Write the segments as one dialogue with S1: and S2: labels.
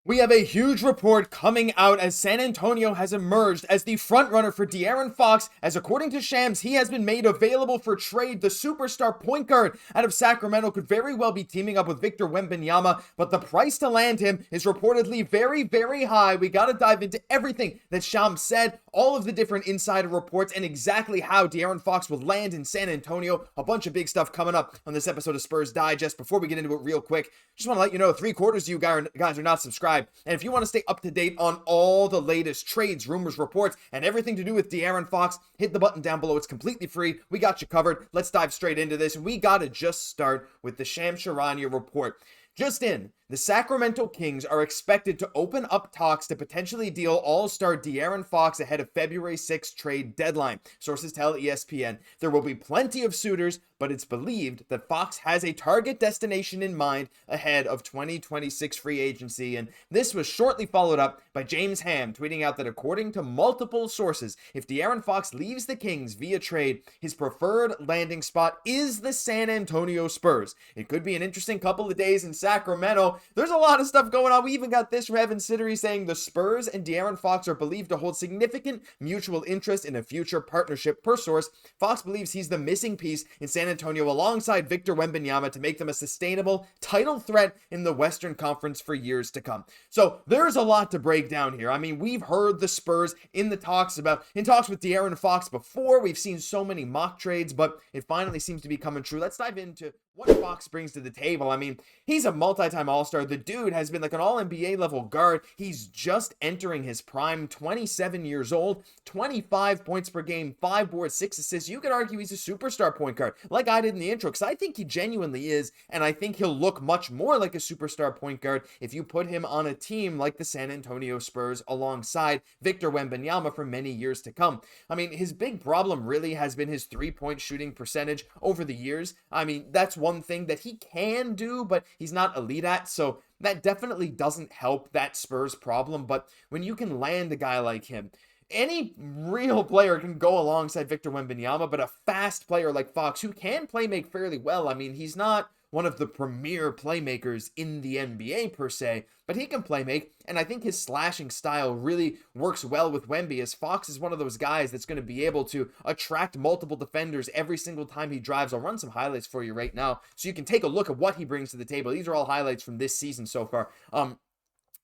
S1: We have a huge report coming out as San Antonio has emerged as the frontrunner for De'Aaron Fox, as according to Shams, he has been made available for trade. The superstar point guard out of Sacramento could very well be teaming up with Victor Wembanyama, but the price to land him is reportedly very, very high. We got to dive into everything that Shams said, all of the different insider reports, and exactly how De'Aaron Fox will land in San Antonio. A bunch of big stuff coming up on this episode of Spurs Digest. Before we get into it real quick, just want to let you know 3/4 of you guys are not subscribed. And if you want to stay up to date on all the latest trades, rumors, reports, and everything to do with De'Aaron Fox, hit the button down below. It's completely free. We got you covered. Let's dive straight into this. We got to just start with the CHARANIA report. Just in, the Sacramento Kings are expected to open up talks to potentially deal all-star De'Aaron Fox ahead of February 6th trade deadline. Sources tell ESPN there will be plenty of suitors, but it's believed that Fox has a target destination in mind ahead of 2026 free agency. And this was shortly followed up by James Ham tweeting out that according to multiple sources, if De'Aaron Fox leaves the Kings via trade, his preferred landing spot is the San Antonio Spurs. It could be an interesting couple of days in Sacramento. There's a lot of stuff going on. We even got this from Evan Sittery saying the Spurs and De'Aaron Fox are believed to hold significant mutual interest in a future partnership. Per source, Fox believes he's the missing piece in San Antonio alongside Victor Wembanyama to make them a sustainable title threat in the Western Conference for years to come. So there's a lot to break down here. I mean, we've heard the Spurs in talks with De'Aaron Fox before. We've seen so many mock trades, but it finally seems to be coming true. Let's dive into what Fox brings to the table. I mean, he's a multi-time All-Star. The dude has been like an All-NBA level guard. He's just entering his prime, 27 years old, 25 points per game, 5 boards, 6 assists. You could argue he's a superstar point guard, like I did in the intro, because I think he genuinely is, and I think he'll look much more like a superstar point guard if you put him on a team like the San Antonio Spurs alongside Victor Wembanyama for many years to come. I mean, his big problem really has been his three-point shooting percentage over the years. I mean, that's one thing that he can do, but he's not elite at, so that definitely doesn't help that Spurs problem. But when you can land a guy like him, any real player can go alongside Victor Wembanyama, but a fast player like Fox, who can play make fairly well, I mean, he's not one of the premier playmakers in the NBA per se, but he can play make, and I think his slashing style really works well with Wemby, as Fox is one of those guys that's going to be able to attract multiple defenders every single time he drives. I'll run some highlights for you right now so you can take a look at what he brings to the table. These are all highlights from this season so far.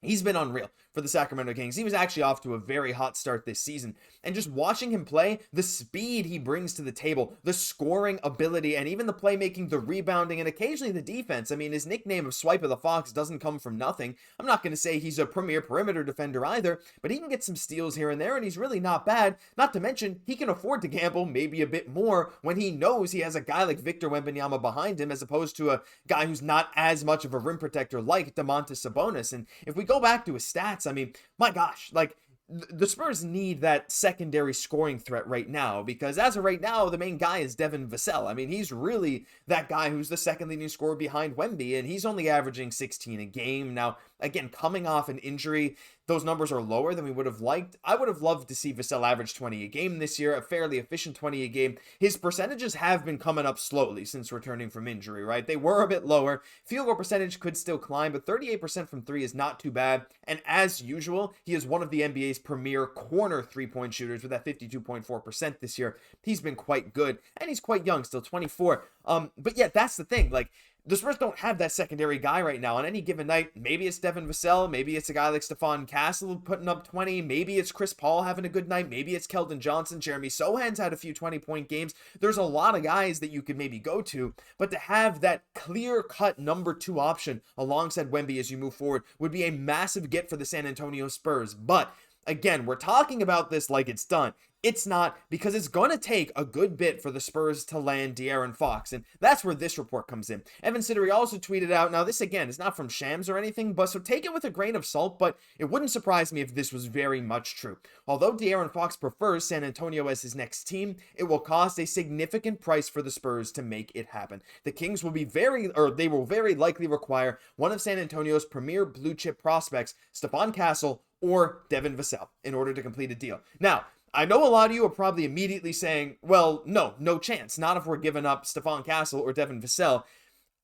S1: He's been unreal for the Sacramento Kings. He was actually off to a very hot start this season. And just watching him play, the speed he brings to the table, the scoring ability, and even the playmaking, the rebounding, and occasionally the defense. I mean, his nickname of Swipe of the Fox doesn't come from nothing. I'm not going to say he's a premier perimeter defender either, but he can get some steals here and there, and he's really not bad. Not to mention, he can afford to gamble maybe a bit more when he knows he has a guy like Victor Wembanyama behind him, as opposed to a guy who's not as much of a rim protector like Domantas Sabonis. And if we go back to his stats, I mean, my gosh, like, the Spurs need that secondary scoring threat right now, because as of right now, the main guy is Devin Vassell. I mean, he's really that guy who's the second leading scorer behind Wemby, and he's only averaging 16 a game. Now, again, coming off an injury, those numbers are lower than we would have liked. I would have loved to see Vassell average 20 a game this year, a fairly efficient 20 a game. His percentages have been coming up slowly since returning from injury, right? They were a bit lower. Field goal percentage could still climb, but 38% from 3 is not too bad. And as usual, he is one of the NBA's premier corner three-point shooters with that 52.4% this year. He's been quite good, and he's quite young, still 24. But yeah, that's the thing. Like, the Spurs don't have that secondary guy right now. On any given night, maybe it's Devin Vassell, maybe it's a guy like Stephon Castle putting up 20, maybe it's Chris Paul having a good night, maybe it's Keldon Johnson, Jeremy Sochan's had a few 20-point games. There's a lot of guys that you could maybe go to, but to have that clear-cut number 2 option alongside Wemby as you move forward would be a massive get for the San Antonio Spurs. But again, we're talking about this like it's done. It's not, because it's going to take a good bit for the Spurs to land De'Aaron Fox, and that's where this report comes in. Evan Sittery also tweeted out, now this again is not from Shams or anything, but so take it with a grain of salt, but it wouldn't surprise me if this was very much true. Although De'Aaron Fox prefers San Antonio as his next team, it will cost a significant price for the Spurs to make it happen. The Kings will they will very likely require one of San Antonio's premier blue chip prospects, Stephon Castle or Devin Vassell, in order to complete a deal. Now, I know a lot of you are probably immediately saying, well, no chance. Not if we're giving up Stephon Castle or Devin Vassell.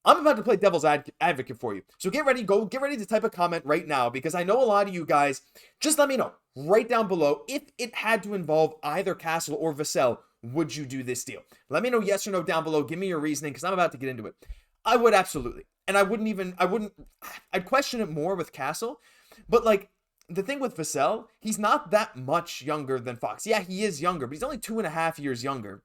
S1: I'm about to play devil's advocate for you. So get ready to type a comment right now, because I know a lot of you guys. Just let me know right down below, if it had to involve either Vassell or Vassell, would you do this deal? Let me know yes or no down below. Give me your reasoning, because I'm about to get into it. I would absolutely. And I'd question it more with Vassell. But like, the thing with Vassell, he's not that much younger than Fox. Yeah, he is younger, but he's only 2.5 years younger.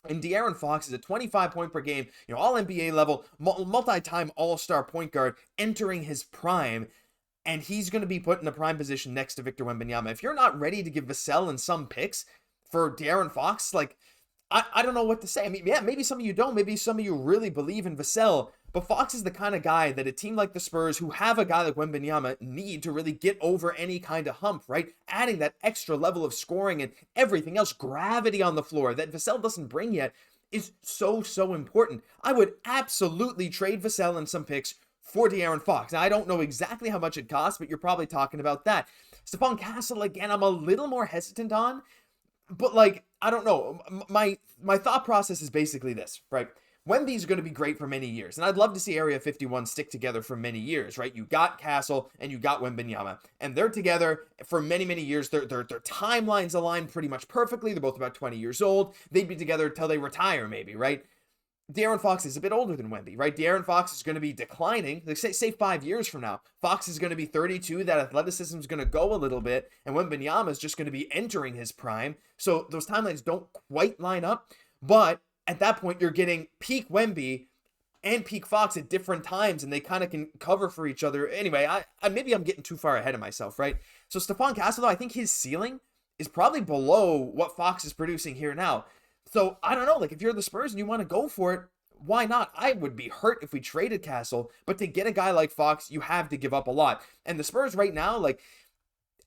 S1: And De'Aaron Fox is a 25 point per game, all NBA level, multi-time all-star point guard entering his prime. And he's going to be put in a prime position next to Victor Wembanyama. If you're not ready to give Vassell and some picks for De'Aaron Fox, like, I don't know what to say. I mean, yeah, maybe some of you don't. Maybe some of you really believe in Vassell. But Fox is the kind of guy that a team like the Spurs, who have a guy like Wembanyama, need to really get over any kind of hump, right? Adding that extra level of scoring and everything else, gravity on the floor that Vassell doesn't bring yet, is so, so important. I would absolutely trade Vassell and some picks for De'Aaron Fox. Now, I don't know exactly how much it costs, but you're probably talking about that. Stephon Castle, again, I'm a little more hesitant on. But like, I don't know. My thought process is basically this, right? Wemby's going to be great for many years, and I'd love to see Area 51 stick together for many years, right? You got Castle and you got Wembanyama, and they're together for many, many years. Their timelines align pretty much perfectly. They're both about 20 years old. They'd be together until they retire, maybe, right? De'Aaron Fox is a bit older than Wemby, right? De'Aaron Fox is going to be declining. Like, say 5 years from now, Fox is going to be 32. That athleticism is going to go a little bit, and Wembanyama is just going to be entering his prime. So those timelines don't quite line up, but at that point, you're getting peak Wemby and peak Fox at different times, and they kind of can cover for each other. Anyway, maybe I'm getting too far ahead of myself, right? So Stephon Castle, though, I think his ceiling is probably below what Fox is producing here now. So I don't know, like, if you're the Spurs and you want to go for it, why not? I would be hurt if we traded Castle, but to get a guy like Fox, you have to give up a lot. And the Spurs right now, like,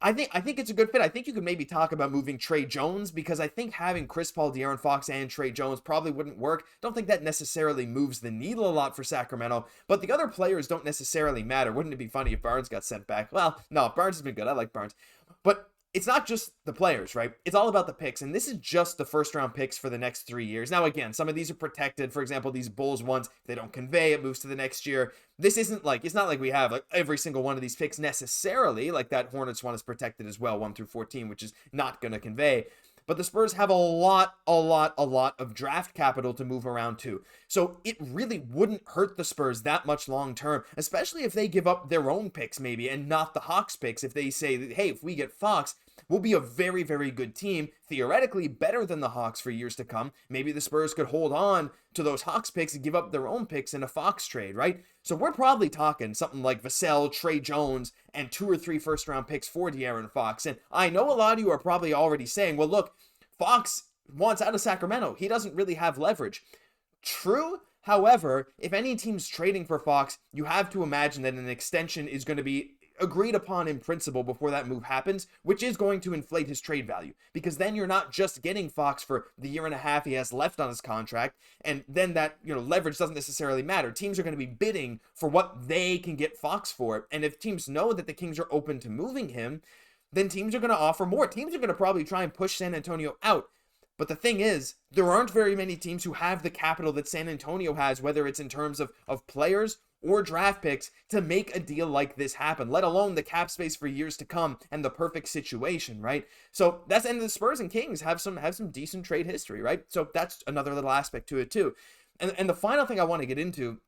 S1: I think it's a good fit. I think you could maybe talk about moving Tre Jones, because I think having Chris Paul, De'Aaron Fox, and Tre Jones probably wouldn't work. Don't think that necessarily moves the needle a lot for Sacramento, but the other players don't necessarily matter. Wouldn't it be funny if Barnes got sent back? Well, no, Barnes has been good. I like Barnes. But it's not just the players, right? It's all about the picks, and this is just the first-round picks for the next 3 years. Now, again, some of these are protected. For example, these Bulls ones, they don't convey. It moves to the next year. This isn't like, it's not like we have like every single one of these picks necessarily. Like that Hornets one is protected as well, 1 through 14, which is not going to convey. But the Spurs have a lot of draft capital to move around too. So it really wouldn't hurt the Spurs that much long term, especially if they give up their own picks maybe and not the Hawks picks. If they say, hey, if we get Fox, we'll be a very, very good team, theoretically better than the Hawks for years to come. Maybe the Spurs could hold on to those Hawks picks and give up their own picks in a Fox trade, right? So we're probably talking something like Vassell, Tre Jones, and 2 or 3 first-round picks for De'Aaron Fox. And I know a lot of you are probably already saying, well, look, Fox wants out of Sacramento. He doesn't really have leverage. True. However, if any team's trading for Fox, you have to imagine that an extension is going to be agreed upon in principle before that move happens, which is going to inflate his trade value, because then you're not just getting Fox for the year and a half he has left on his contract, and then that, leverage doesn't necessarily matter. Teams are going to be bidding for what they can get Fox for, and if teams know that the Kings are open to moving him, then teams are going to offer more. Teams are going to probably try and push San Antonio out. But the thing is, there aren't very many teams who have the capital that San Antonio has, whether it's in terms of players or draft picks, to make a deal like this happen, let alone the cap space for years to come and the perfect situation, right? So that's, and the Spurs and Kings have some decent trade history, right? So that's another little aspect to it too. And the final thing I want to get into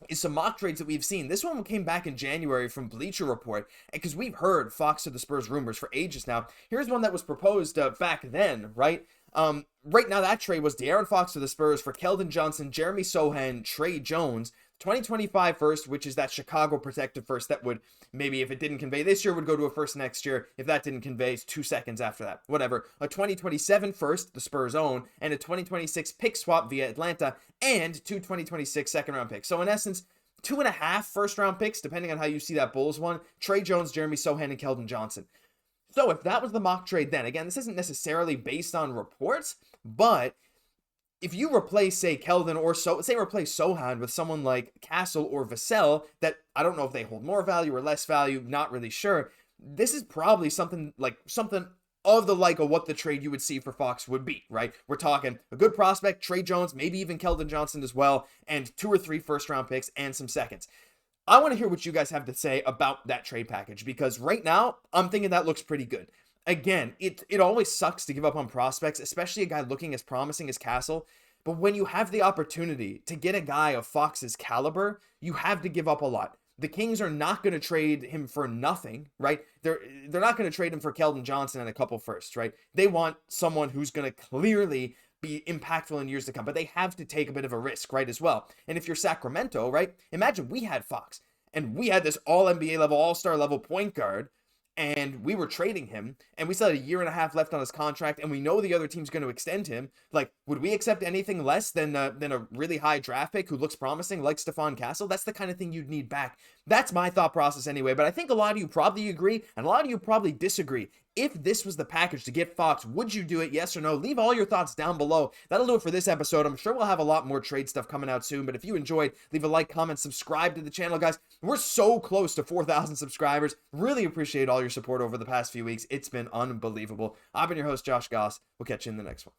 S1: is some mock trades that we've seen. This one came back in January from Bleacher Report, because we've heard Fox to the Spurs rumors for ages now. Here's one that was proposed back then, right? Right now that trade was De'Aaron Fox to the Spurs for Keldon Johnson, Jeremy Sochan, Tre Jones, 2025 first, which is that Chicago protected first that would, maybe if it didn't convey this year, would go to a first next year. If that didn't convey, 2 seconds after that. Whatever. A 2027 first, the Spurs own, and a 2026 pick swap via Atlanta, and 2 2026 second-round picks. So in essence, 2.5 first-round picks, depending on how you see that Bulls one, Tre Jones, Jeremy Sochan, and Keldon Johnson. So if that was the mock trade then, again, this isn't necessarily based on reports, but if you replace, say, Keldon or replace Sochan with someone like Castle or Vassell, that I don't know if they hold more value or less value, not really sure. This is probably something of the like of what the trade you would see for Fox would be, right? We're talking a good prospect, Tre Jones, maybe even Keldon Johnson as well, and 2 or 3 first-round picks and some seconds. I want to hear what you guys have to say about that trade package, because right now, I'm thinking that looks pretty good. Again, it always sucks to give up on prospects, especially a guy looking as promising as Castle. But when you have the opportunity to get a guy of Fox's caliber, you have to give up a lot. The Kings are not going to trade him for nothing, right? They're not going to trade him for Keldon Johnson and a couple firsts, right? They want someone who's going to clearly be impactful in years to come, but they have to take a bit of a risk, right, as well. And if you're Sacramento, right, imagine we had Fox and we had this all NBA level, all-star level point guard, and we were trading him, and we still had 1.5 years left on his contract, and we know the other team's going to extend him. Like, would we accept anything less than a really high draft pick who looks promising, like Stephon Castle? That's the kind of thing you'd need back. That's my thought process anyway, but I think a lot of you probably agree, and a lot of you probably disagree. If this was the package to get Fox, would you do it? Yes or no? Leave all your thoughts down below. That'll do it for this episode. I'm sure we'll have a lot more trade stuff coming out soon, but if you enjoyed, leave a like, comment, subscribe to the channel, guys. We're so close to 4,000 subscribers. Really appreciate all your support over the past few weeks. It's been unbelievable. I've been your host, Josh Gosse. We'll catch you in the next one.